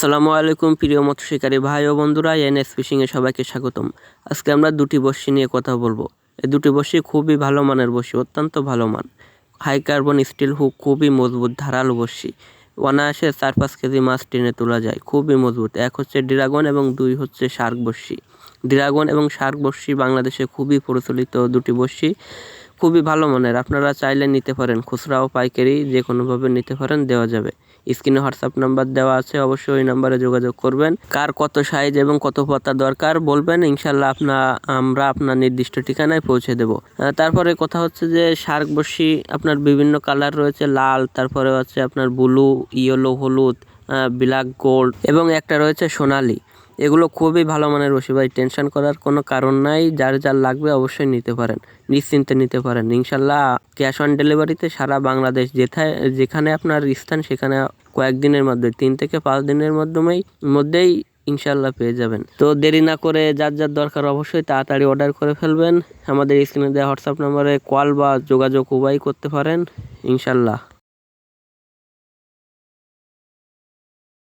আসসালামু আলাইকুম প্রিয় মৎস্য শিকারী ভাই ও বন্ধুরা, এনএস ফিশিংয়ে সবাইকে স্বাগতম। আজকে আমরা দুটি বড়শি নিয়ে কথা বলবো। এই দুটি বড়শি খুবই ভালো মানের বড়শি, অত্যন্ত ভালো মান। হাই কার্বন স্টিল হুক, খুবই মজবুত ধারালো বড়শি। অনায়াসে 4-5 কেজি মাছ টেনে তোলা যায়, খুবই মজবুত। এক হচ্ছে ড্রাগন এবং দুই হচ্ছে শার্ক বড়শি। ড্রাগন এবং শার্ক বড়শি বাংলাদেশে খুবই প্রচলিত দুটি বড়শি, খুবই ভালো মানের। আপনারা চাইলে নিতে পারেন, খুচরা ও পাইকারি যে কোনোভাবে নিতে পারেন, দেওয়া যাবে। স্ক্রিনে হোয়াটসঅ্যাপ নাম্বার দেওয়া আছে, অবশ্যই ওই নাম্বারে যোগাযোগ করবেন। কার কত সাইজ এবং কত পাতা দরকার বলবেন, ইনশাল্লাহ আমরা আপনার নির্দিষ্ট ঠিকানায় পৌঁছে দেব। তারপরে কথা হচ্ছে যে শার্ক বড়শি আপনার বিভিন্ন কালার রয়েছে, লাল, তারপরে হচ্ছে আপনার ব্লু, ইয়েলো, হলুদ, ব্ল্যাক, গোল্ড এবং একটা রয়েছে সোনালি। এগুলো খুবই ভালো মানের বড়শি ভাই, টেনশন করার কোনো কারণ নাই। যার লাগবে অবশ্যই নিতে পারেন, নিশ্চিন্তে নিতে পারেন। ইনশাল্লাহ ক্যাশ অন ডেলিভারিতে সারা বাংলাদেশ যেখানে আপনার স্থান সেখানে কয়েকদিনের মধ্যে 3 থেকে 5 দিনের মধ্যেই ইনশাল্লাহ পেয়ে যাবেন। তো দেরি না করে যার দরকার অবশ্যই তাড়াতাড়ি অর্ডার করে ফেলবেন। আমাদের স্ক্রিনে দেওয়া হোয়াটসঅ্যাপ নম্বরে কল বা যোগাযোগ উভয়ই করতে পারেন ইনশাল্লাহ।